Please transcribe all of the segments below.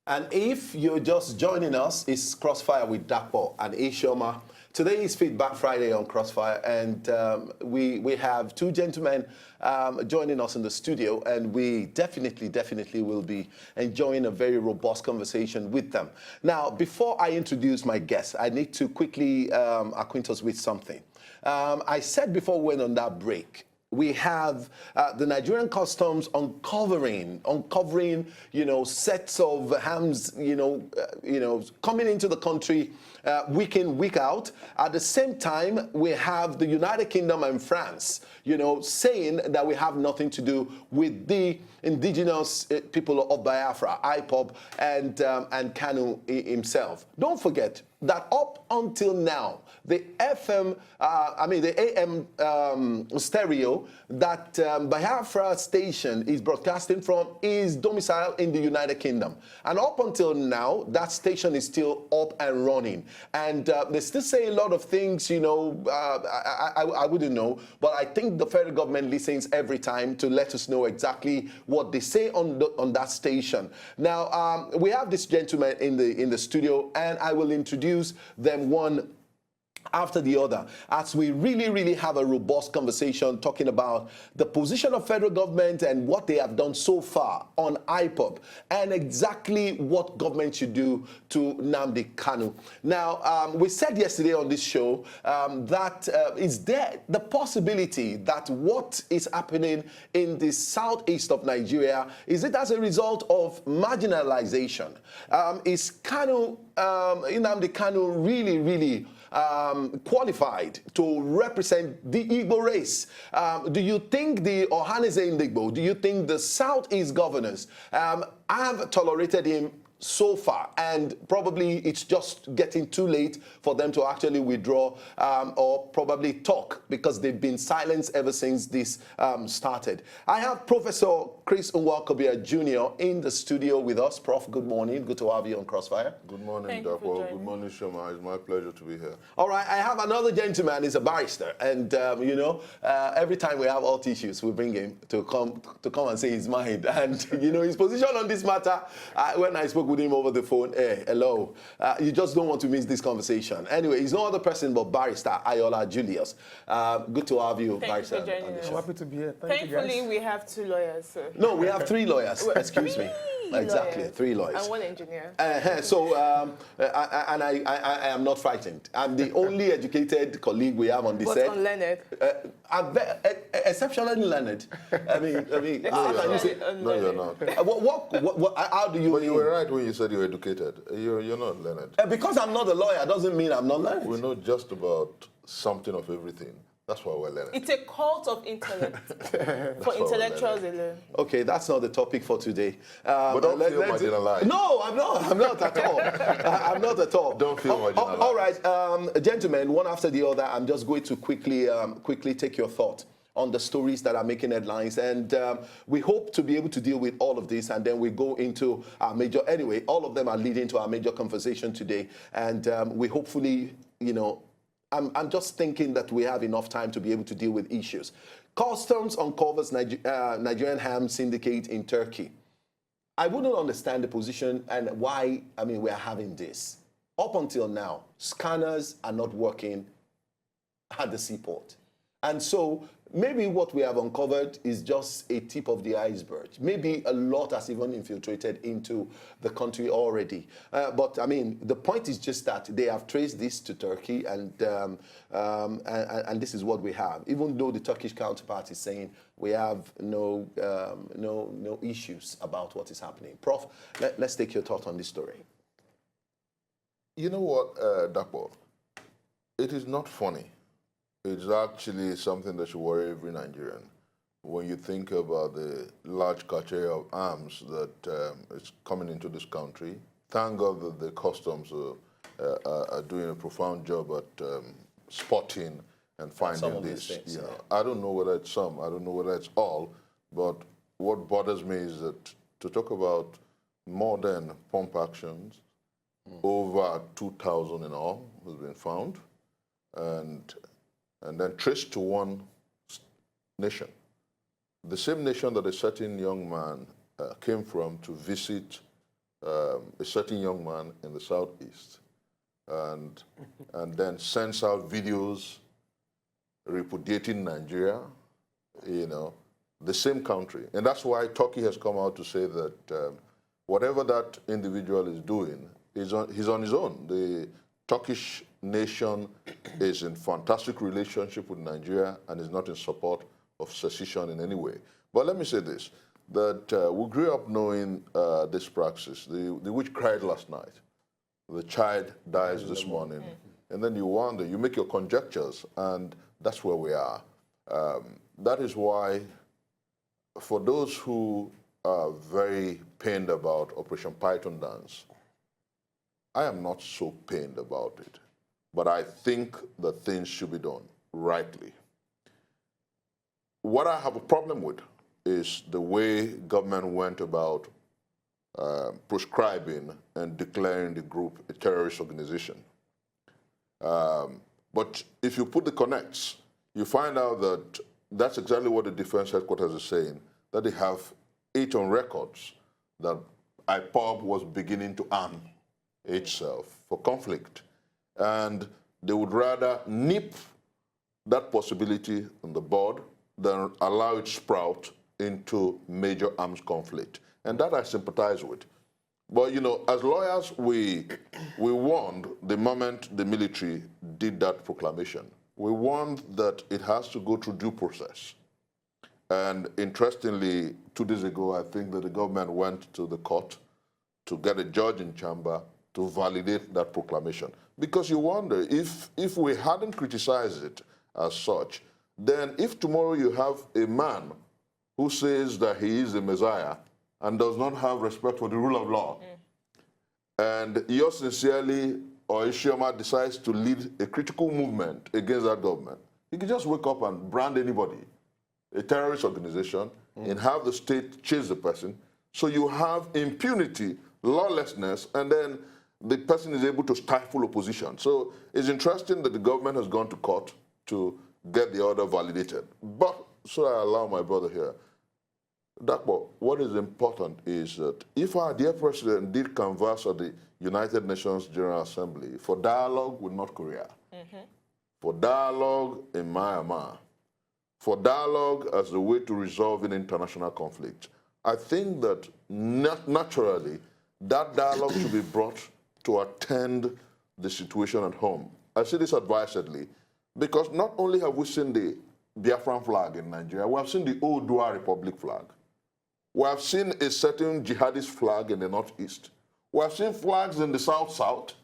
And if you're just joining us, it's Crossfire with Dapo and Ishoma. Today is Feedback Friday on Crossfire, and we have two gentlemen joining us in the studio, and we definitely will be enjoying a very robust conversation with them. Now, before I introduce my guests, I need to quickly acquaint us with something. I said before we went on that break, we have the Nigerian Customs uncovering, sets of hams, coming into the country week in, week out. At the same time, we have the United Kingdom and France, saying that we have nothing to do with the indigenous people of Biafra, Ipob, and KANU himself. Don't forget that up until now, the AM stereo that Biafra station is broadcasting from is domiciled in the United Kingdom. And up until now, that station is still up and running. And they still say a lot of things, I wouldn't know, but I think the federal government listens every time to let us know exactly what they say on that station. Now, we have this gentleman in the studio, and I will introduce them one after the other, as we really have a robust conversation talking about the position of federal government and what they have done so far on Ipob, and exactly what government should do to Nnamdi Kanu. Now, we said yesterday on this show that is there the possibility that what is happening in the southeast of Nigeria, is it as a result of marginalization? Is Nnamdi Kanu really qualified to represent the Igbo race? Do you think the Ohaneze Ndigbo, do you think the Southeast governors have tolerated him so far, and probably it's just getting too late for them to actually withdraw or probably talk, because they've been silenced ever since this started? I have Professor Chris Nwakobia Jr. in the studio with us. Prof, good morning. Good to have you on Crossfire. Good morning, Dapo. Good morning, Shoma. It's my pleasure to be here. All right, I have another gentleman. He's a barrister, and every time we have health issues, we bring him to come and say his mind, and his position on this matter. When I spoke with him over the phone, hey, hello, you just don't want to miss this conversation. Anyway, he's no other person but Barrister Ayola Julius. Good to have you, Barrister. Thank you for joining us. I'm happy to be here. Thankfully, we have two lawyers. So. No, we have three lawyers. Excuse me. Exactly, lawyers. 3 lawyers. And 1 engineer. I am not frightened. I'm the only educated colleague we have on this set. But unlearned. I'm exceptionally learned. I mean, how can you say? No, you're not. How do you? But you were right when you said you're educated. You're not learned. Because I'm not a lawyer doesn't mean I'm not learned. We know just about something of everything. That's why we're learning. It's a cult of intellect for intellectuals alone. Okay, that's not the topic for today. But don't feel marginalized. No, I'm not at all. I'm not at all. Don't feel marginalized. All right, gentlemen, one after the other, I'm just going to quickly take your thought on the stories that are making headlines, and we hope to be able to deal with all of this, and then we go into our major. Anyway, all of them are leading to our major conversation today, and we hopefully, I'm just thinking that we have enough time to be able to deal with issues. Customs uncovers Nigerian ham syndicate in Turkey. I wouldn't understand the position and why, we are having this. Up until now, scanners are not working at the seaport. And so maybe what we have uncovered is just a tip of the iceberg. Maybe a lot has even infiltrated into the country already. But the point is just that they have traced this to Turkey, and this is what we have. Even though the Turkish counterpart is saying we have no issues about what is happening. Prof, let's take your thought on this story. You know what, Dapo? It is not funny. It's actually something that should worry every Nigerian. When you think about the large cartel of arms that is coming into this country, thank God that the customs are doing a profound job at spotting and finding this. Things, yeah. I don't know whether it's some, I don't know whether it's all, but what bothers me is that to talk about modern pump actions, over 2,000 in all has been found, and then traced to one nation. The same nation that a certain young man came from to visit a certain young man in the southeast, and then sends out videos repudiating Nigeria, you know, the same country. And that's why Turkey has come out to say that whatever that individual is doing, he's on his own. The Turkish nation is in fantastic relationship with Nigeria and is not in support of secession in any way. But let me say this, that we grew up knowing this praxis. The witch cried last night. The child dies this morning. And then you wonder, you make your conjectures, and that's where we are. That is why, for those who are very pained about Operation Python Dance, I am not so pained about it, but I think that things should be done rightly. What I have a problem with is the way government went about prescribing and declaring the group a terrorist organization. But if you put the connects, you find out that that's exactly what the Defense Headquarters is saying, that they have it on records that Ipob was beginning to arm itself for conflict. And they would rather nip that possibility on the bud than allow it sprout into major arms conflict. And that I sympathize with. But, you know, as lawyers, we warned the moment the military did that proclamation. We warned that it has to go through due process. And interestingly, 2 days ago, I think that the government went to the court to get a judge in chamber to validate that proclamation. Because you wonder, if we hadn't criticized it as such, then if tomorrow you have a man who says that he is the Messiah and does not have respect for the rule of law, and yours sincerely or Ishioma decides to lead a critical movement against that government, he can just wake up and brand anybody a terrorist organization and have the state chase the person. So you have impunity, lawlessness, and then the person is able to stifle opposition. So it's interesting that the government has gone to court to get the order validated. But, so I allow my brother here, Dakpo, what is important is that if our dear president did canvass at the United Nations General Assembly for dialogue with North Korea, for dialogue in Myanmar, for dialogue as a way to resolve an international conflict, I think that naturally that dialogue should be brought to attend the situation at home. I say this advisedly because not only have we seen the Biafran flag in Nigeria, we have seen the Oodua Republic flag. We have seen a certain jihadist flag in the northeast. We have seen flags in the south-south.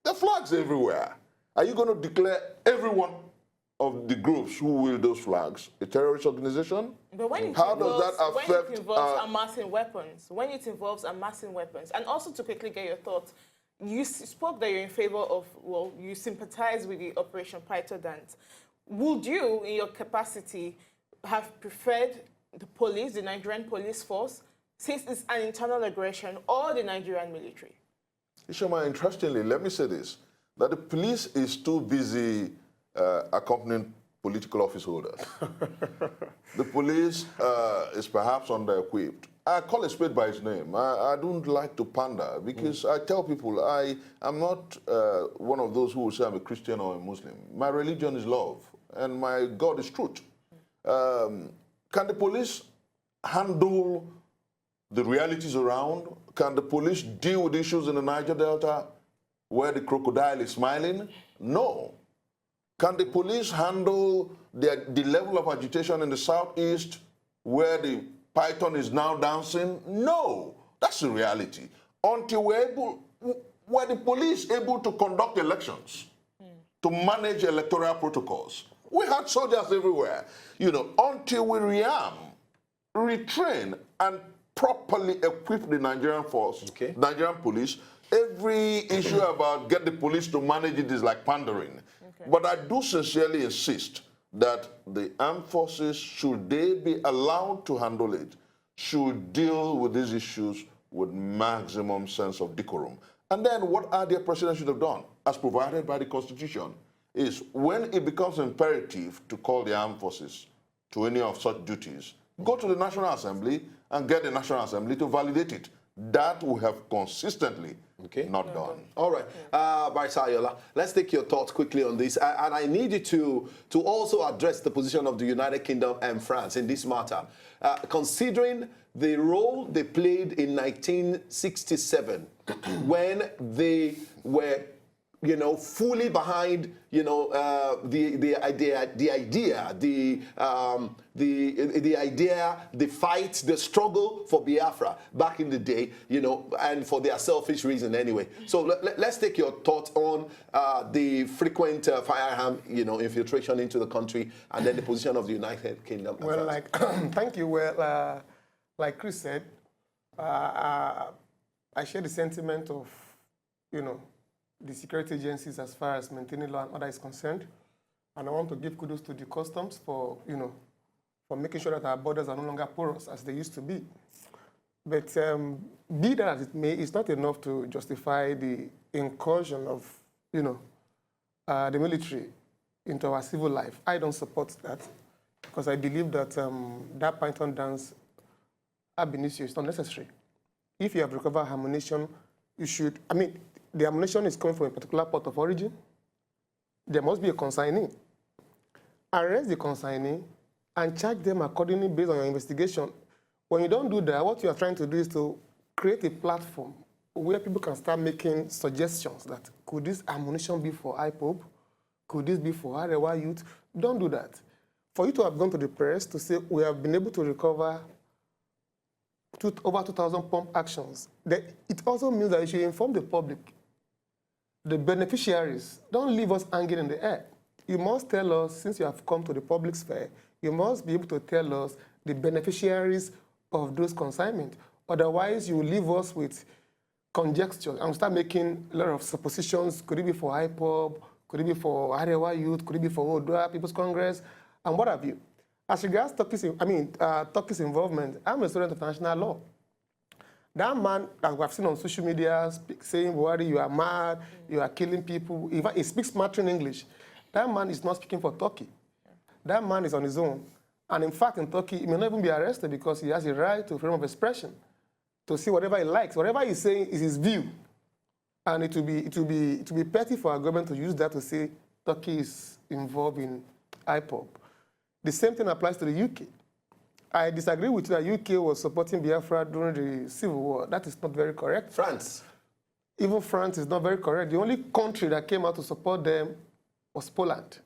There are flags everywhere. Are you going to declare every one of the groups who wield those flags a terrorist organization? But when how does that affect? When it involves amassing weapons, and also to quickly get your thoughts, you spoke that you're in favor of, well, you sympathize with the Operation Python Dance. Would you, in your capacity, have preferred the police, the Nigerian police force, since it's an internal aggression, or the Nigerian military? Ishoma, interestingly, let me say this, that the police is too busy accompanying political office holders. The police is perhaps under-equipped. I call a spade by its name. I don't like to pander because I tell people I am not one of those who will say I'm a Christian or a Muslim. My religion is love and my God is truth. Can the police handle the realities around? Can the police deal with issues in the Niger Delta where the crocodile is smiling? No. Can the police handle the level of agitation in the southeast where the python is now dancing? No. That's the reality. Until were the police able to conduct elections, to manage electoral protocols? We had soldiers everywhere. You know, until we rearm, retrain, and properly equip the Nigerian force, Nigerian police, every issue about get the police to manage it is like pandering. But I do sincerely insist that the armed forces, should they be allowed to handle it, should deal with these issues with maximum sense of decorum. And then what our dear president should have done, as provided by the Constitution, is when it becomes imperative to call the armed forces to any of such duties, go to the National Assembly and get the National Assembly to validate it. That we have consistently not done. All right, Barrister Ayola, let's take your thoughts quickly on this. And I need you to also address the position of the United Kingdom and France in this matter. Considering the role they played in 1967 when they were, fully behind, the idea, the fight, the struggle for Biafra back in the day, and for their selfish reason anyway. So let's take your thoughts on the frequent firearm, infiltration into the country, and then the position of the United Kingdom. Well, thank you. Well, like Chris said, I share the sentiment of, the security agencies as far as maintaining law and order is concerned. And I want to give kudos to the customs for, for making sure that our borders are no longer porous as they used to be. But be that as it may, it's not enough to justify the incursion of, the military into our civil life. I don't support that because I believe that that python dance ab initio is not necessary. If you have recovered ammunition, you should, the ammunition is coming from a particular port of origin. There must be a consignee. Arrest the consignee and charge them accordingly based on your investigation. When you don't do that, what you are trying to do is to create a platform where people can start making suggestions that could this ammunition be for Ipob? Could this be for Arewa youth? Don't do that. For you to have gone to the press to say we have been able to recover over 2,000 pump actions, it also means that you should inform the public. The beneficiaries, don't leave us hanging in the air. You must tell us, since you have come to the public sphere, you must be able to tell us the beneficiaries of those consignments. Otherwise, you will leave us with conjecture and start making a lot of suppositions. Could it be for Ipob? Could it be for Arewa Youth? Could it be for Odua, People's Congress? And what have you? As regards Turkey's involvement, I'm a student of international law. That man that we have seen on social media saying, Buhari, you are mad, you are killing people. He speaks smattering English. That man is not speaking for Turkey. That man is on his own. And in fact, in Turkey, he may not even be arrested because he has a right to freedom of expression, to see whatever he likes. Whatever he's saying is his view. And it will be petty for our government to use that to say Turkey is involved in Ipob. The same thing applies to the UK. I disagree with you that UK was supporting Biafra during the Civil War. That is not very correct. France. Even France is not very correct. The only country that came out to support them was Poland.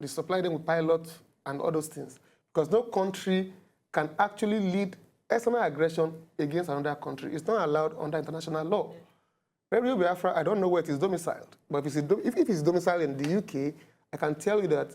They supplied them with pilots and all those things. Because no country can actually lead external aggression against another country. It's not allowed under international law. Radio Biafra, I don't know where it is domiciled. But if it's domiciled in the UK, I can tell you that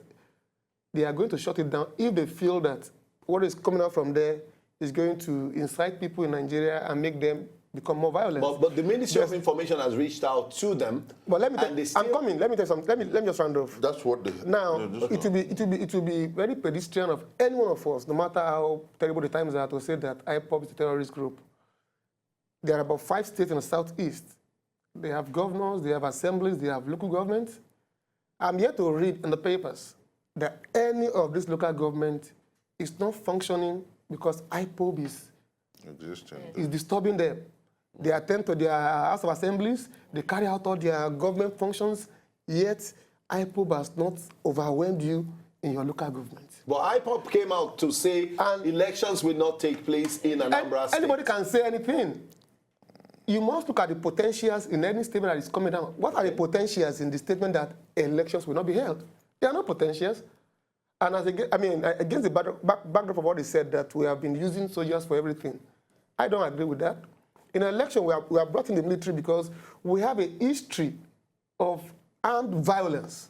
they are going to shut it down if they feel that what is coming out from there is going to incite people in Nigeria and make them become more violent. But the Ministry of Information has reached out to them. But let me I'm coming. Let me tell you something. Let me just round off. That's what they... Now, it will be very pedestrian of any one of us, no matter how terrible the times are, to say that Ipob is a terrorist group. There are about 5 states in the southeast. They have governors, they have assemblies, they have local governments. I'm yet to read in the papers that any of these local governments is not functioning because Ipob is disturbing them. They attend to their House of Assemblies, they carry out all their government functions, yet Ipob has not overwhelmed you in your local government. But Ipob came out to say elections will not take place in Anambra State. Anybody can say anything. You must look at the potentials in any statement that is coming down. What are the potentials in the statement that elections will not be held? There are no potentials. And against the backdrop of what he said, that we have been using soldiers for everything, I don't agree with that. In an election, we are brought in the military because we have a history of armed violence.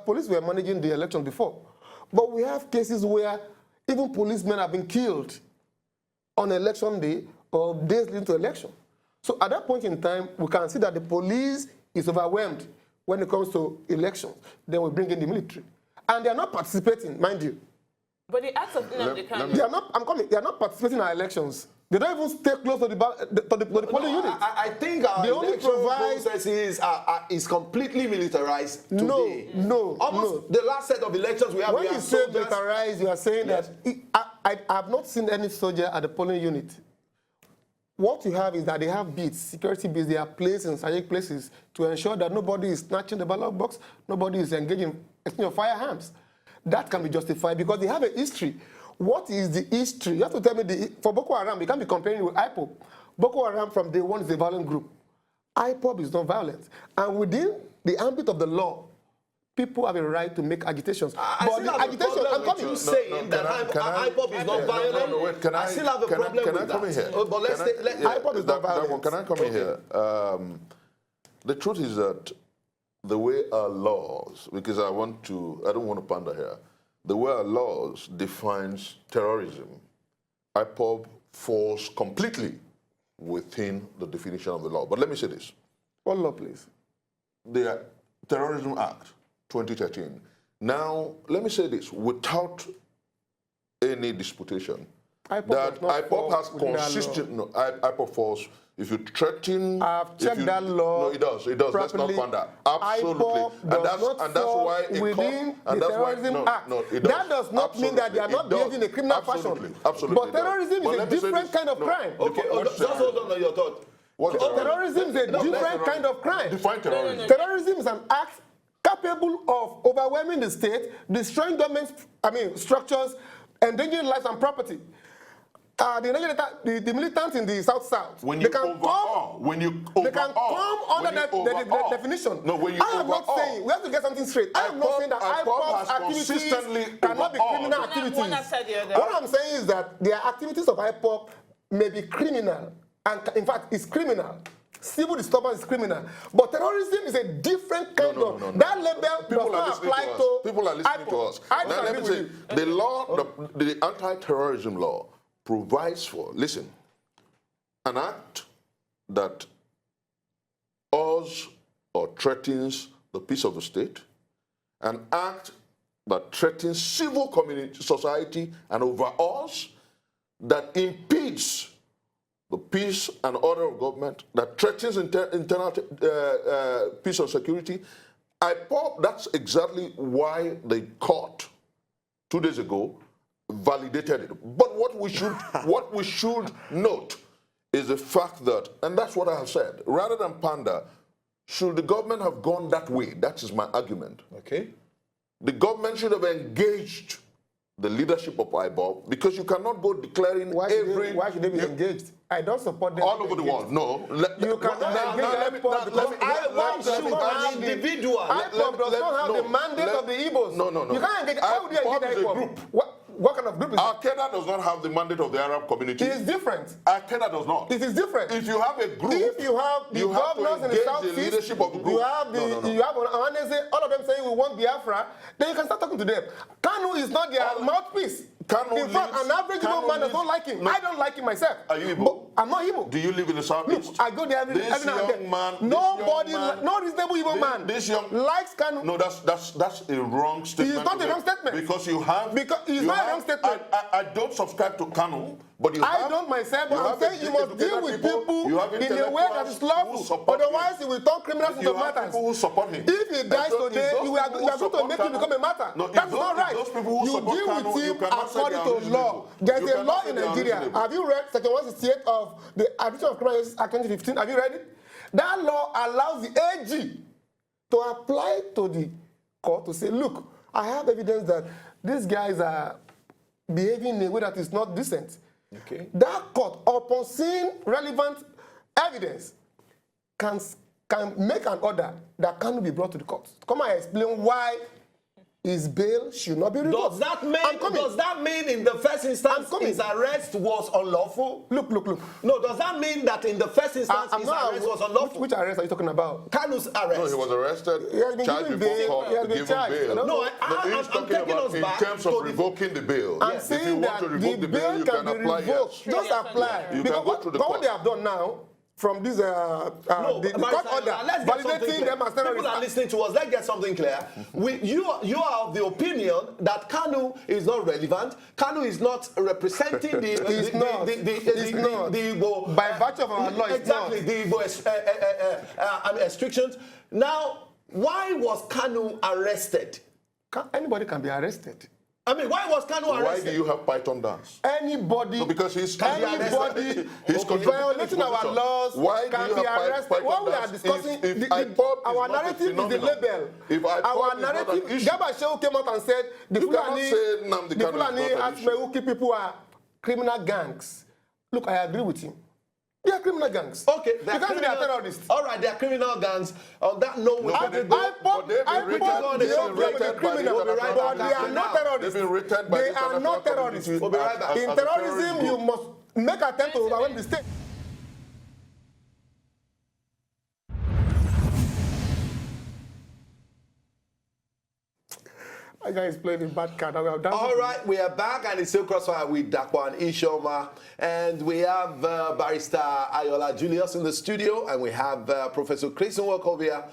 Police were managing the election before. But we have cases where even policemen have been killed on election day or days leading to election. So at that point in time, we can see that the police is overwhelmed when it comes to elections. Then we bring in the military. And they are not participating, mind you. But the acts of Nnamdi Kanu... They are not participating in our elections. They don't even stay close to the polling unit. I think our electoral process is completely militarized today. No. The last set of elections we have... When you say militarized, you are saying that... I have not seen any soldier at the polling unit. what you have is that they have beats, security beats, they are placed in strategic places to ensure that nobody is snatching the ballot box, nobody is engaging in exchange of firearms. That can be justified because they have a history. What is the history? You have to tell me, for Boko Haram, you can't be comparing with Ipob. Boko Haram from day one is a violent group. Ipob is not violent. And within the ambit of the law, people have a right to make agitations. But the agitation, I'm coming. You saying that Ipob is not violent. I still have a problem with that. Can I come in here? But let's say, Ipob is not violent. Can I come in here? The truth is that the way our laws, because I don't want to pander here, the way our laws defines terrorism, Ipob falls completely within the definition of the law. But let me say this. What law, please? The Terrorism Act 2013. Now, let me say this, without any disputation, that IPOB has consistent, no, IPOB falls, if you threaten... I've checked that law. No, it does, that's not pander. Absolutely. And that's why within the Terrorism Act. No, it does. That does not mean that they are not behaving in a criminal fashion. Absolutely. But terrorism is a different kind of crime. Okay, just hold on to your thought. Terrorism is a different kind of crime. Define terrorism. Terrorism is an act capable of overwhelming the state, destroying government, structures, endangering lives and property. The militants in the South, when they you can come under the definition. No, when you I am not saying, we have to get something straight. I am not saying that IPOB's activities cannot be criminal activities. What I'm saying is that the activities of IPOB may be criminal, and in fact, it's criminal. Civil disturbance is criminal, but terrorism is a different kind of. That label does not apply to. People are listening to us. Now, let me say, the law, the anti-terrorism law provides for, listen, an act that awes or threatens the peace of the state, an act that threatens civil community, society, and overalls, that impedes the peace and order of government, that threatens internal peace and security. That's exactly why the court 2 days ago validated it. But what we should note is the fact that, and that's what I have said, rather than pander, should the government have gone that way? That is my argument. Okay. The government should have engaged the leadership of IPOB, because you cannot go declaring why should they be engaged? I don't support them. All over the world, no. You cannot engage IPOB because IPOB does not have individual. IPOB does not have the mandate of the Igbos. No. You can't engage. How would you engage IPOB? What kind of group is it? Al-Qaeda does not have the mandate of the Arab community. It is different. Al-Qaeda does not. It is different. If you have a group, if you have the governors in the southeast, leadership of the group. you have all of them saying we want Biafra, then you can start talking to them. KANU is not their mouthpiece. In fact, an average Igbo man does not like him. I don't like him myself. Are you Igbo? I'm not Igbo. Do you live in the southeast? I go there every now and then. Nobody, no reasonable Igbo man likes KANU. No, that's a wrong statement. It's not a wrong statement. Because you have... Because it's not a wrong statement. I don't subscribe to KANU, but you have... I don't myself, but I'm saying you must deal with people in a way that is lawful. Otherwise, you will turn criminals into matters. People who support him. If he dies today, you are going to make him become a matter. That's not right. You deal with him according to law. There's a law in Nigeria. Have you read Section 168 of the Agitation of Criminal Justice Act 2015? Have you read it? That law allows the AG to apply to the court to say, look, I have evidence that these guys are behaving in a way that is not decent. Okay. That court, upon seeing relevant evidence, can make an order that cannot be brought to the court. Come and explain why his bail should not be revoked. Does that mean in the first instance his arrest was unlawful? Look. No, does that mean that in the first instance his arrest was unlawful? Which arrest are you talking about? KANU'S arrest. No, he was arrested, He has been charged given before bail. court, He has been given charged. bail. No, he's talking about in terms of revoking the bail. I'm saying that the bail you can can be apply, revoked. yes. Just apply. You can go through the what court. they have done now, from this the court order, validating them as terrorists. People are listening to us. Let's get something clear. You are of the opinion that KANU is not relevant. KANU is not representing the Igbo. By virtue of our law, it's exactly, the Igbo restrictions. Now, why was KANU arrested? Anybody can be arrested. I mean, why was Kanu Why arrested? do you have Python dance? Anybody, No, because he's anybody he's violating our laws Why do can you be have arrested. Python What we are dance? discussing, If Ipob is our not a narrative is the phenomenon, label. if Ipob Our is not an narrative, issue, Garba Shehu came out and said the You cannot Fulani, say Nnamdi the Kanu is Fulani not an issue. Asmewuki people are criminal gangs. Look, I agree with him. They are criminal gangs. Okay, Because they are terrorists. All right, they are criminal gangs. On that note, we'll but have to but they've been rated- they they've are been rated by the criminal, international but they are community. not terrorists. They've been rated by They the are international not terrorists. community We'll be right back. as In a terrorist terrorism, group. you must make attempt to overwhelm the state. That guy is playing a bad card. All right, we are back, and it's still Crossfire with Dakwan Ishoma, and we have Barrister Ayola Julius in the studio, and we have Professor Chris Nwakovia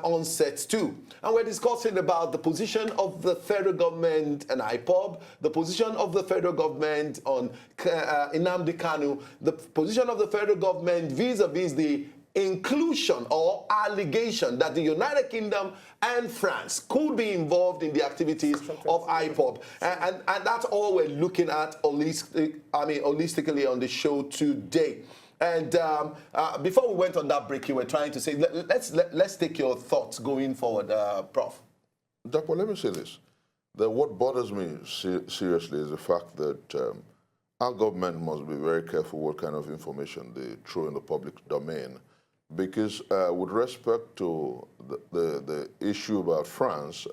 on set too. And we're discussing about the position of the federal government and Ipob, the position of the federal government on Nnamdi Kanu, the position of the federal government vis-a-vis the inclusion or allegation that the United Kingdom and France could be involved in the activities of Ipob. And that's all we're looking at holistically on the show today. And before we went on that break, you were trying to say, let's take your thoughts going forward, Prof. Dapo, let me say this. That what bothers me seriously is the fact that our government must be very careful what kind of information they throw in the public domain. Because with respect to the issue about France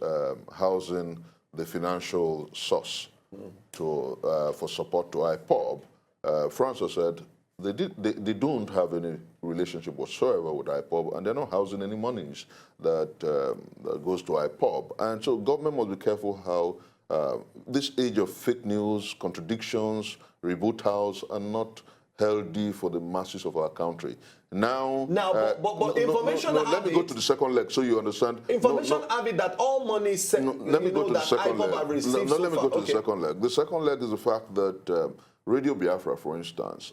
housing the financial source for support to Ipob, France has said they don't have any relationship whatsoever with Ipob, and they're not housing any monies that goes to Ipob. And so government must be careful how this age of fake news, contradictions, reboot are not healthy for the masses of our country. Now, but information let me go to the second leg so you understand. Information have it that all money let me go to the second leg. Let me go to the second leg. The second leg is the fact that Radio Biafra, for instance,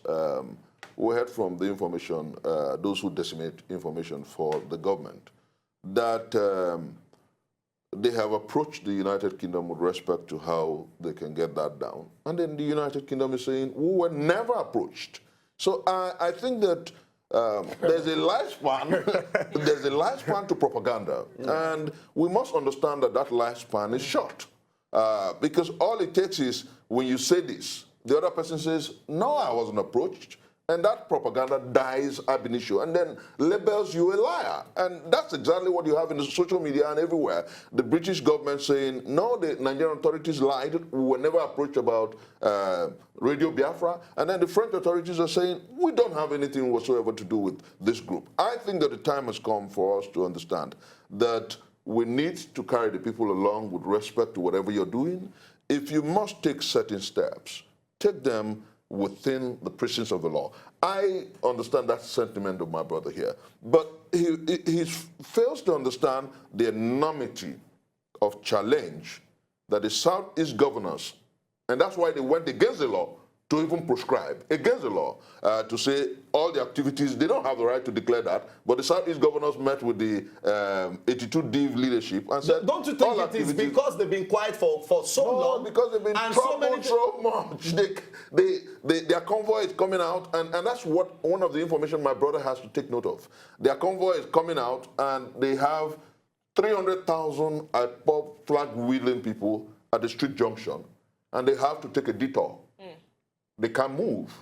we heard from the information, those who disseminate information for the government, that they have approached the United Kingdom with respect to how they can get that down. And then the United Kingdom is saying, we were never approached. So I think that there's a lifespan to propaganda. And we must understand that that lifespan is short. Because all it takes is when you say this, the other person says, no, I wasn't approached. And that propaganda dies ab initio and then labels you a liar. And that's exactly what you have in the social media and everywhere. The British government saying, no, the Nigerian authorities lied. We were never approached about Radio Biafra. And then the French authorities are saying, we don't have anything whatsoever to do with this group. I think that the time has come for us to understand that we need to carry the people along with respect to whatever you're doing. If you must take certain steps, take them within the precincts of the law. I understand that sentiment of my brother here, but he fails to understand the enormity of challenge that the Southeast governors, and that's why they went against the law, to even prescribe against the law, to say all the activities, they don't have the right to declare that, but the Southeast governors met with the 82D leadership and said, don't you think it is because they've been quiet for so long? Because they've been troubled so much. Their convoy is coming out, and that's what one of the information my brother has to take note of. Their convoy is coming out, and they have 300,000 Ipob flag-wheeling people at the street junction, and they have to take a detour. They can't move.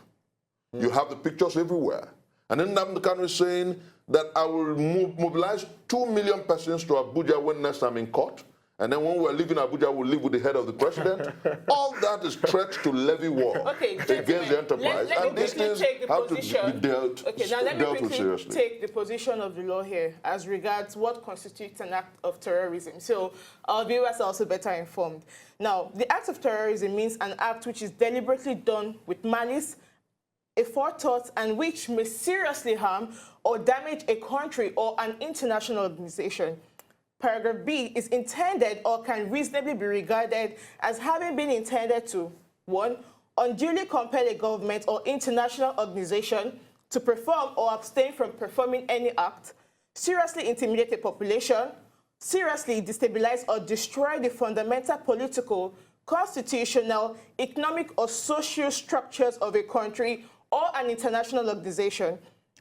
You have the pictures everywhere. And then Nnamdi Kanu is saying that I will mobilize 2 million persons to Abuja when next I'm in court. And then when we're leaving Abuja, we'll live with the head of the president. All that is threat to levy war against the enterprise. Let me quickly take the position. Let me quickly take the position of the law here as regards what constitutes an act of terrorism. So our viewers are also better informed. Now, the act of terrorism means an act which is deliberately done with malice, a forethought, and which may seriously harm or damage a country or an international organization. Paragraph B is intended or can reasonably be regarded as having been intended to, 1, unduly compel a government or international organization to perform or abstain from performing any act, seriously intimidate a population, seriously destabilize or destroy the fundamental political, constitutional, economic, or social structures of a country or an international organization,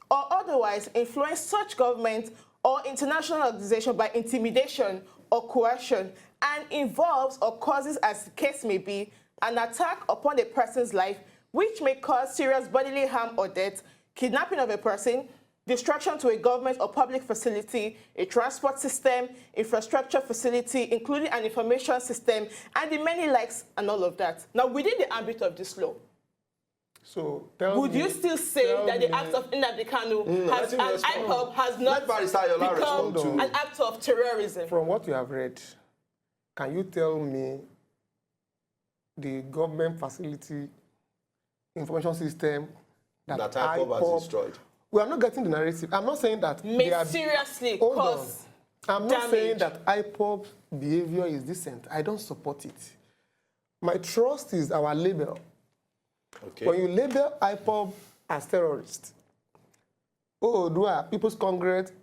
or otherwise influence such government or international organization by intimidation or coercion, and involves or causes, as the case may be, an attack upon a person's life which may cause serious bodily harm or death, kidnapping of a person, destruction to a government or public facility, a transport system, infrastructure facility, including an information system, and the many likes and all of that. Now, within the ambit of this law, So would you still say that the act of Nnamdi Kanu has, and Ipob has not become an act of terrorism? From what you have read, can you tell me the government facility information system that Ipob has destroyed? We are not getting the narrative. I'm not saying that May seriously hold cause on. I'm not damage. saying that IPOB behavior is decent. I don't support it. My trust is our label. Okay. When you label IPOB as terrorists, People's Congress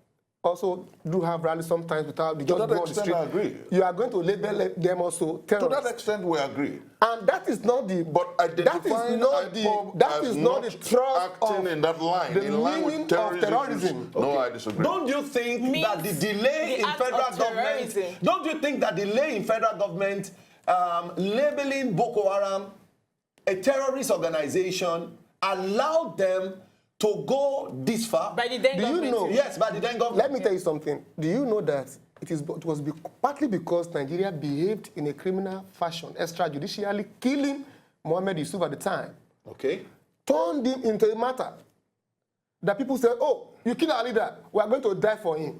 also do have rallies sometimes without the To just that go on the extent, street. I agree. You are going to label them also To terrorists. that extent, we agree. And that is not the. But that is identifying not IPOB the. That as is not the thrust acting of in that line, the in line meaning with of terrorism. issues. No, I disagree. Don't you think Means that the delay the in act federal of government, terrorism. don't you think that delay in federal government labeling Boko Haram a terrorist organization allowed them to go this far? By the then Do you government? know? Yes, by the then government. Let me tell you something. Do you know that it was partly because Nigeria behaved in a criminal fashion, extrajudicially killing Mohammed Yusuf at the time, Okay. turned him into a matter that people said, oh, you killed our leader, we are going to die for him.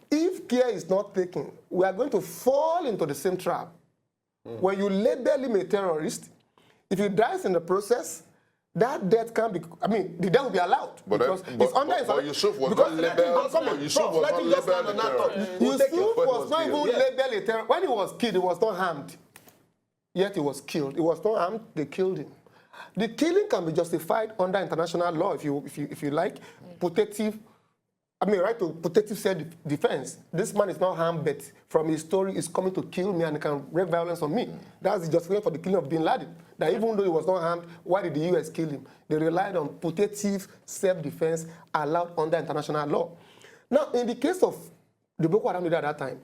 If care is not taken, we are going to fall into the same trap. When you label him a terrorist, if he dies in the process, that death can be, the death will be allowed. Because it's under but Yusuf was because not labeled. Yusuf was not labeled a terrorist. Yusuf your was not even labeled a terrorist. When he was killed, he was not harmed. Yet he was killed. He was not harmed, they killed him. The killing can be justified under international law if you like. Right to protective self-defense. This man is not harmed, but from his story, is coming to kill me and he can wreak violence on me. That's the justification for the killing of Bin Laden. That even though he was not harmed, why did the U.S. kill him? They relied on protective self-defense allowed under international law. Now, in the case of the Boko Haram leader at that time,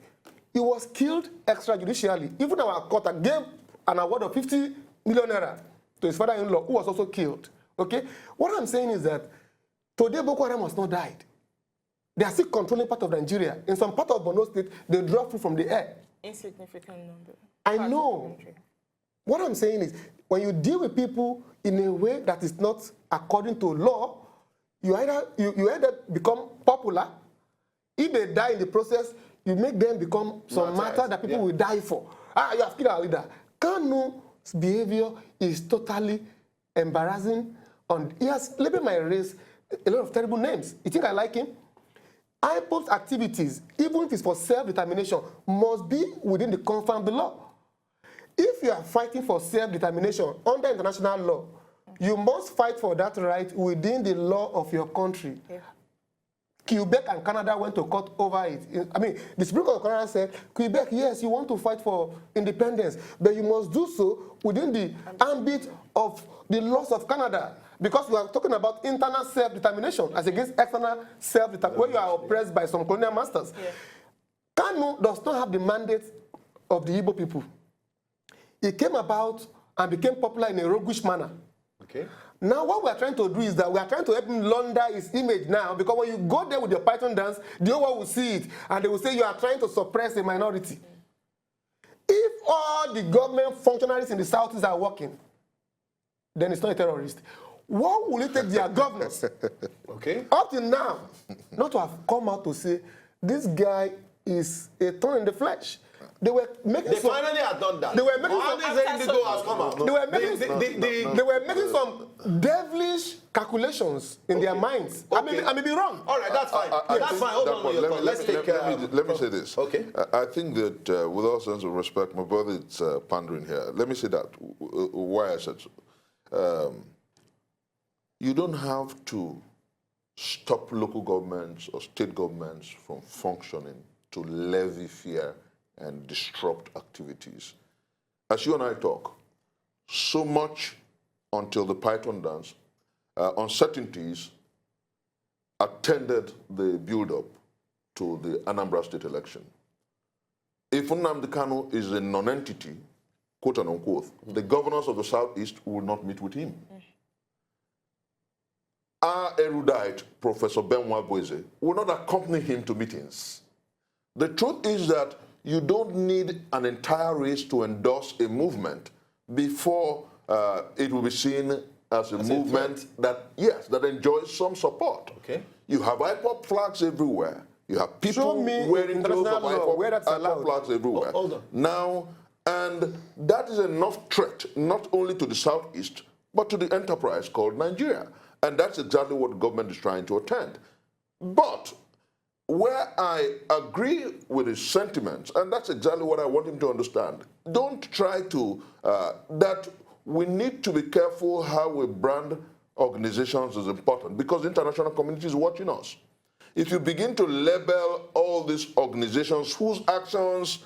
he was killed extrajudicially. Even our court gave an award of 50 million naira to his father-in-law, who was also killed. Okay? What I'm saying is that today Boko Haram has not died. They are still controlling part of Nigeria. In some part of Borno State, they drop food from the air. Insignificant number. I know. What I'm saying is, when you deal with people in a way that is not according to law, you either become popular. If they die in the process, you make them become some matter that people will die for. You have killed our leader. KANU'S behavior is totally embarrassing. He has labeled my race a lot of terrible names. You think I like him? IPOB's activities, even if it's for self-determination, must be within the confines of the law. If you are fighting for self-determination under international law, you must fight for that right within the law of your country. Yeah. Quebec and Canada went to court over it. The Supreme Court of Canada said, Quebec, yes, you want to fight for independence, but you must do so within the ambit of the laws of Canada. Because we are talking about internal self-determination as against external self-determination, where you are oppressed by some colonial masters. Yeah. KANU does not have the mandate of the Igbo people. It came about and became popular in a roguish manner. Okay. Now what we are trying to do is that we are trying to help him launder his image now, because when you go there with your Python dance, the whole world will see it, and they will say you are trying to suppress a minority. If all the government functionaries in the Southeast are working, then it's not a terrorist. What will it take their governors, okay, up till now, not to have come out to say, this guy is a thorn in the flesh? They were making They finally have done that. They were making Indigo has come out. They were making some devilish calculations in their minds. Okay. I may be wrong. All right, that's fine. That's fine. Hold on. Let me say this. Okay. I think that, with all sense of respect, my brother is pandering here. Let me say that, why I said so. You don't have to stop local governments or state governments from functioning to levy fear and disrupt activities. as you and I talk, so much until the Python dance, uncertainties attended the build-up to the Anambra State election. If Nnamdi Kanu is a non-entity, quote and unquote, the governors of the Southeast will not meet with him. Our erudite, Professor Benwa Boise, will not accompany him to meetings. The truth is that you don't need an entire race to endorse a movement before it will be seen as a movement that, yes, that enjoys some support. Okay. You have Ipob flags everywhere. You have people wearing clothes of Ipob flags everywhere. Hold on. Now, and that is enough threat, not only to the Southeast, but to the enterprise called Nigeria. And that's exactly what the government is trying to attend. But where I agree with his sentiments, and that's exactly what I want him to understand, don't try to, that we need to be careful how we brand organizations is important, because the international community is watching us. If you begin to label all these organizations whose actions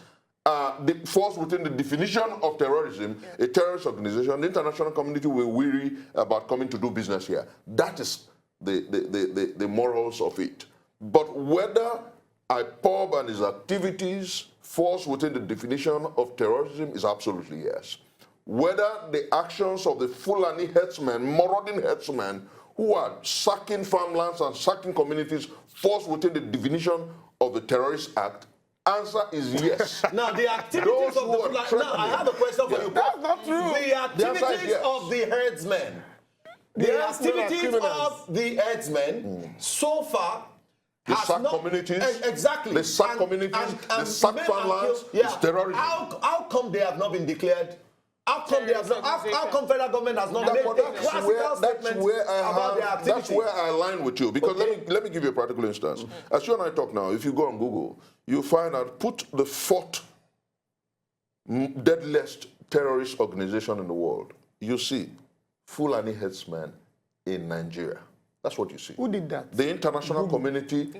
falls within the definition of terrorism, a terrorist organization, the international community will weary about coming to do business here. That is the morals of it. But whether Ipob and his activities falls within the definition of terrorism is absolutely yes. Whether the actions of the Fulani herdsmen, marauding herdsmen, who are sacking farmlands and sacking communities falls within the definition of the terrorist act, answer is yes. Now, the activities of the Fulani... Now, I have a question for you. That's not true. The activities of the herdsmen. The activities of the herdsmen, so far, the has sack not, communities, exactly. the sack communities, the sack farmlands, is terrorism. How come they have not been declared? How come they have not? How come federal government has not made a classical statement about their activities? That's where I align with you. Because let me give you a practical instance. As you and I talk now, if you go on Google, you find out, put the fourth deadliest terrorist organization in the world. You see Fulani herdsmen in Nigeria. That's what you see. Who did that? The international community,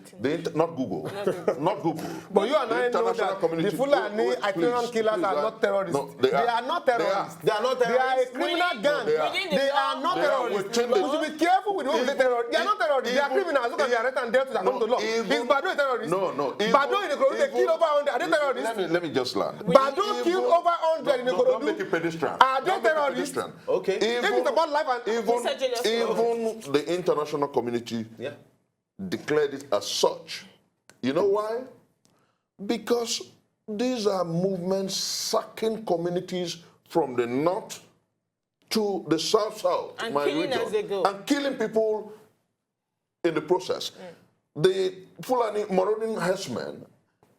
not Google, not Google. But you and I know that the Fulani itinerant killers are not terrorists. No, they are not terrorists. They are not They are a terrorists. criminal gang. They are not terrorists. We should be careful with who they terrorists. They are not terrorists. They are criminals. Look at the arrest and death that come to law. Is Bado a terrorist? No. Bado in the Korodu, they kill over 100. Are they terrorists? Let me just land. Bado killed over 100 in the Korodu. Don't make it pedestrian. Are they terrorists? Okay. If it's about life and... Even the international community declared it as such. You know why? Because these are movements sacking communities from the north to the south, and my killing region, as they go, and killing people in the process. The Fulani marauding herdsmen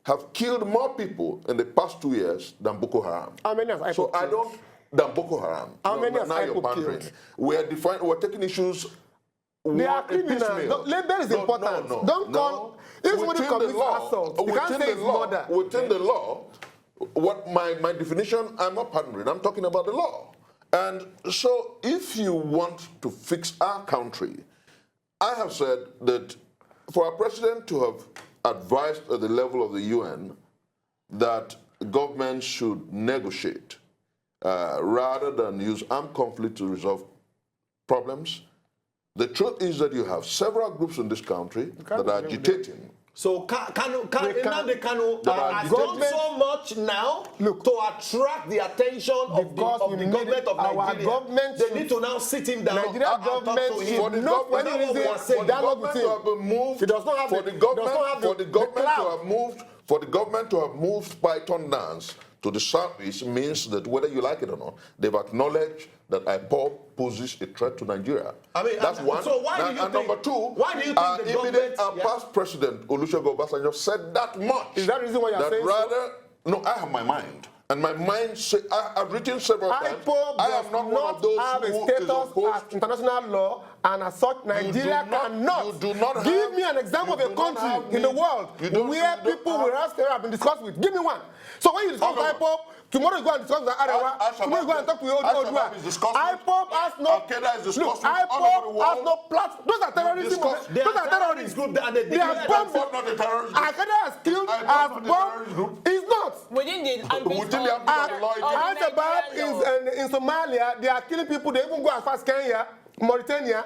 have killed more people in the past 2 years than Boko Haram. How many have Ipob So I killed? don't, than Boko Haram. How many have now you're Ipob pandering. killed? We're taking issues. They are criminals. Label is important. Don't call... If somebody commits assault, you can't say it's murder. Within the law, what my definition, I'm not pandering, I'm talking about the law. And so if you want to fix our country, I have said that for a president to have advised at the level of the UN that government should negotiate rather than use armed conflict to resolve problems, the truth is that you have several groups in this country that are agitating. So Nnamdi Kanu has done so much now to attract the attention of the government of Nigeria. Government they need to now sit him down. Nigeria government should not for any reason dialogue with him. He does not have for the government to have moved Python dance to the southeast means that whether you like it or not, they've acknowledged that Ipob poses a threat to Nigeria. I mean, that's one. So why do you think? Number two, why do you think the government? Past President Olusegun Obasanjo said that much. Is that the reason why you're saying rather? So? No, I have my mind. And my mind, I've written several times. I am not those have a status as international law, and as such, Nigeria cannot. Give me an example of a country in the world where people with race have been discussed with. Give me one. So when you discuss Ipob, Tomorrow you go and discuss with Arewa. Tomorrow you go and talk to your Odua. Ipob has no. Look, Ipob has no platform. Those are terrorists. Those are terrorists. They have bombed. Al-Qaeda has killed. Has bombed. It's not. Within the Al-Shabaab is in Somalia. They are killing people. They even go as far as Kenya, Mauritania.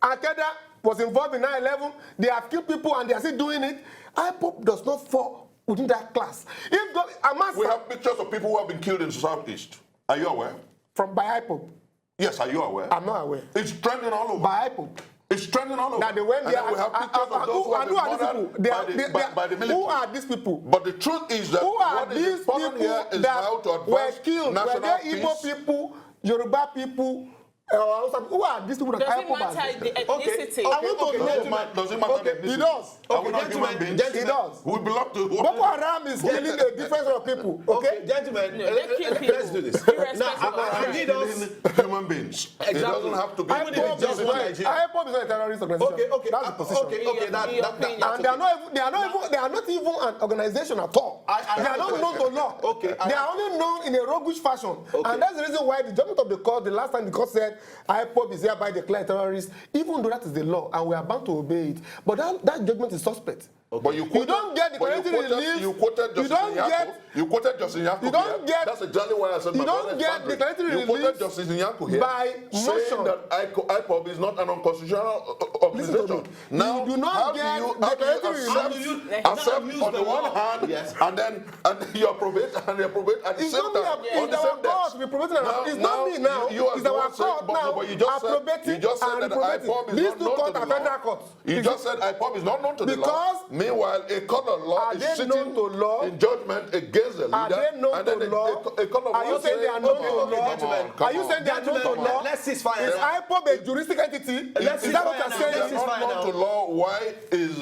Al-Qaeda was involved in 9/11. They have killed people and they are still doing it. Ipob does not fall within that class. We have pictures of people who have been killed in the Southeast. Are you aware? By Ipob. Yes, are you aware? I'm not aware. It's trending all over. By Ipob. It's trending all over. Now they went there. We have pictures of those who have been murdered by the military. Who are these people? But the truth is that who are what is these important people here is that how to were advance killed? national Were they peace. Igbo people, Yoruba people? Who are these people that Does it Ipob matter the ethnicity? Does it matter the It does. Are we not human beings? It does. We belong to Boko Haram is killing a different sort of people. Okay, Gentlemen, let's do this. Now, I need us. human beings. It doesn't have to be. Ipob is not a terrorist organization. Okay, that's the position. and they are not even an organization at all. They are not known to law. Okay, they are only known in a roguish fashion, and that's the reason why the judgment of the court, the last time the court said Ipob is hereby declared terrorist, even though that is the law and we are bound to obey it. But that judgment is suspect. But you don't get the community relief. You quoted Justice Nyako. You quoted Justice Nyako. You don't get. That's exactly why I said you don't get the community relief. You quoted Justice Nyako here by motion saying that Ipob is not an unconstitutional organization. Now, you do not get the community relief. Accept on the one hand, and then you approbate and you approbate at the same time. It's our court. We're promoting it's not me now. It's our court now. But you just said that Ipob is not known to the law. You just said Ipob is not known to the law. Meanwhile, a court of law is sitting in judgment against the leader. Are they known to law? Are you saying they are known to law? Are you saying they are known to law? Let's ceasefire. Is Ipob a juristic entity? Is that what you're saying? They are not known to law. Why is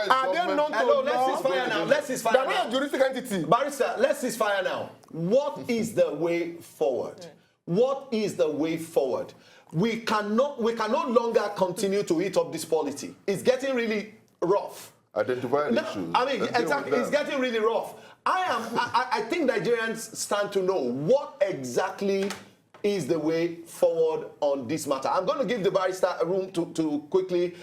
are they known to law? Let's ceasefire now. Let's ceasefire They're now. not a juristic entity. Barrister, let's ceasefire now. What is the way forward? What is the way forward? We can no longer continue to eat up this polity. It's getting really rough. Identify issues. I mean, exactly. It's getting really rough. I think Nigerians stand to know what exactly is the way forward on this matter. I'm going to give the barrister a room to quickly,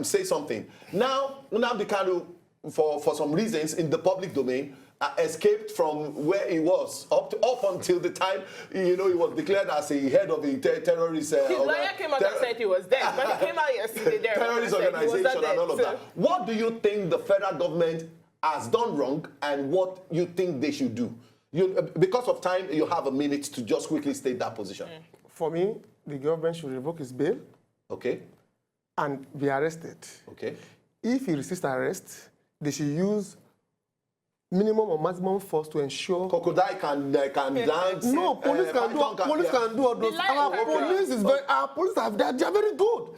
say something. Now, Nnamdi Kanu, for some reasons in the public domain, escaped from where he was up until the time he was declared as a head of a terrorist. His lawyer came out and said he was dead, but he came out yesterday there. Terrorist organization and all of that. What do you think the federal government has done wrong, and what you think they should do? Because of time, you have a minute to just quickly state that position. For me, the government should revoke his bail. Okay. And be arrested. Okay. If he resists arrest, they should use minimum or maximum force to ensure. Crocodile can dance. No, police can do all those. Our police are very good.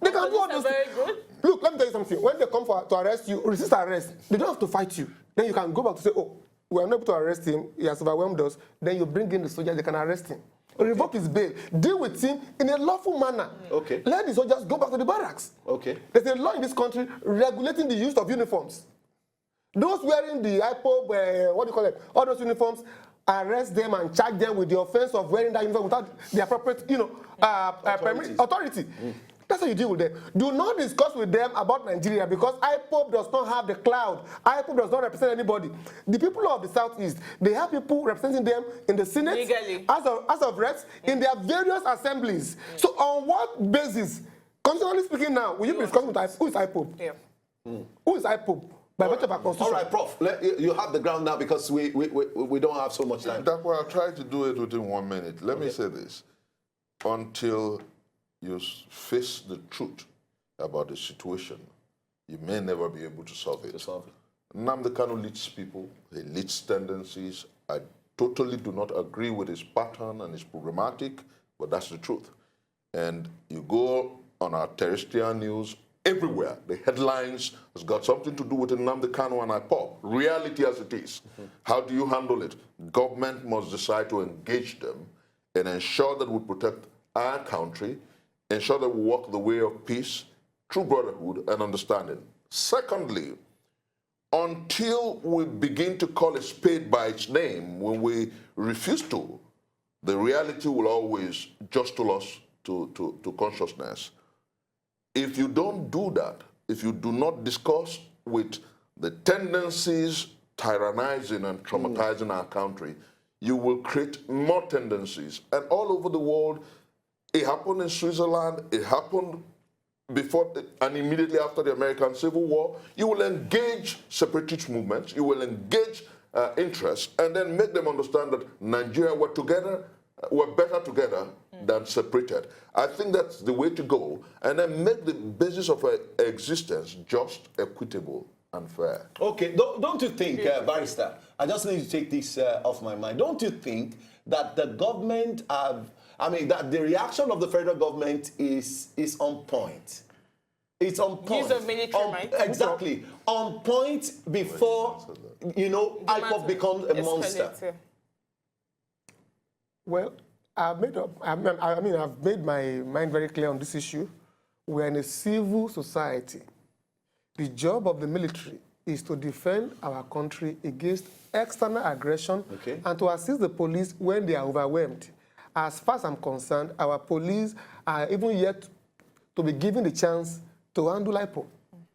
They can do all those. Very good. Look, let me tell you something. When they come to arrest you, resist arrest, they don't have to fight you. Then you can go back to say, oh, we are not able to arrest him. He has overwhelmed us. Then you bring in the soldiers. They can arrest him. Revoke his bail. Deal with him in a lawful manner. Okay. Let the soldiers go back to the barracks. Okay. There's a law in this country regulating the use of uniforms. Those wearing the Ipob, all those uniforms, arrest them and charge them with the offense of wearing that uniform without the appropriate, authority. That's how you deal with them. Do not discuss with them about Nigeria because Ipob does not have the cloud. Ipob does not represent anybody. The people of the Southeast, they have people representing them in the Senate, legally, as of reps, in their various assemblies. So on what basis, constitutionally speaking now, will you be discussing with who is Ipob? Yeah. Who is Ipob? By virtue of our constitution. All right, Prof. You have the ground now because we don't have so much time. That's why I'll try to do it within 1 minute. Let me say this. Until you face the truth about the situation, you may never be able to solve it. Nnamdi Kanu leads people. He leads tendencies. I totally do not agree with his pattern and his programmatic, but that's the truth. And you go on our terrestrial news, everywhere, the headlines has got something to do with Nnamdi Kanu and Ipob. Reality as it is. How do you handle it? Government must decide to engage them and ensure that we protect our country, ensure that we walk the way of peace, true brotherhood, and understanding. Secondly, until we begin to call a spade by its name, when we refuse to, the reality will always jostle us to consciousness. If you don't do that, if you do not discuss with the tendencies tyrannizing and traumatizing our country, you will create more tendencies. And all over the world, it happened in Switzerland, it happened before and immediately after the American Civil War. You will engage separatist movements, you will engage interests, and then make them understand that Nigeria were better together than separated. I think that's the way to go, and then make the basis of existence just, equitable, and fair. Okay, don't you think, Barrister, I just need to take this off my mind, don't you think that the government that the reaction of the federal government is on point? It's on point. Use of military might. Exactly. On point before, Ipob becomes a monster. Well, I've made my mind very clear on this issue. We're in a civil society. The job of the military is to defend our country against external aggression and to assist the police when they are overwhelmed. As far as I'm concerned, our police are even yet to be given the chance to handle Ipob.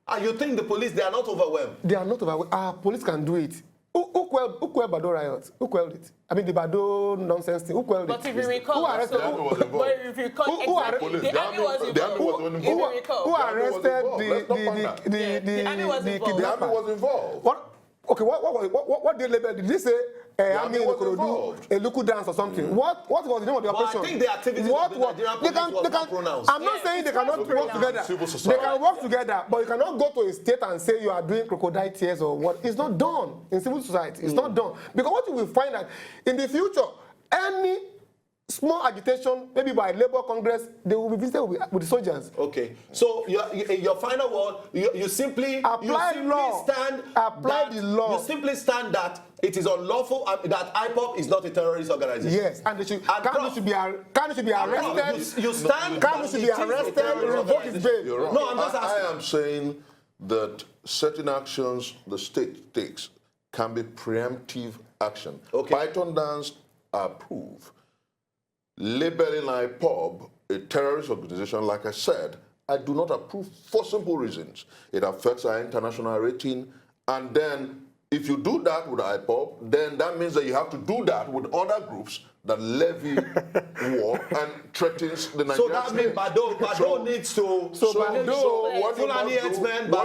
And you think the police, they are not overwhelmed? They are not overwhelmed. Our police can do it. Who quelled Bado riots? Who quelled it? I mean, the Bado nonsense thing. Who quelled it? But if you recall, who arrested? Who arrested the army was involved. Who arrested The army was involved. What? Okay, what did they label? Did they say army in Ikorodu, a Luku dance or something? What was the name of the operation? I think the activities of the Nigerian police was not pronounced. I'm not saying they cannot work together. They can work together, but you cannot go to a state and say you are doing crocodile tears or what. It's not done in civil society. It's not done. Because what you will find that in the future, any small agitation, maybe by Labour Congress, they will be visited with the soldiers. Okay. So your final word, you simply apply the law. Apply the law. You simply stand that it is unlawful that Ipob is not a terrorist organization. Yes, and KANU should be arrested. You stand. KANU should be arrested. Revoke his bail. No, I'm just asking. I am saying that certain actions the state takes can be preemptive action. Okay. Python dance approve. Labeling Ipob a terrorist organization, like I said, I do not approve for simple reasons. It affects our international rating, and then if you do that with Ipob, then that means that you have to do that with other groups that levy war and threatens the Nigerian So that means Bado needs to. what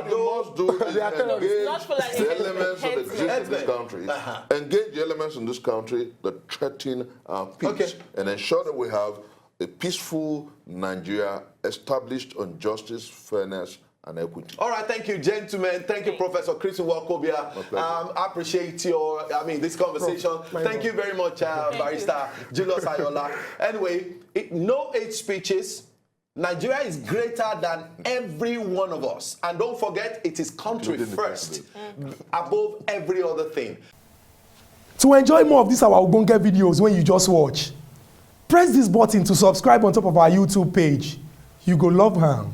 you must do is engage the elements that exist in this country. Engage the elements in this country that threaten our peace and ensure that we have a peaceful Nigeria established on justice, fairness, and equity. All right, thank you, gentlemen. Thank you, Professor Chris Nwakobia. I appreciate this conversation. Thank you very much, Barrister Julius Ayola. Anyway, no hate speeches. Nigeria is greater than every one of us. And don't forget, it is country first, above every other thing. To enjoy more of these our Ogbonge videos when you just watch, press this button to subscribe on top of our YouTube page. You go love her.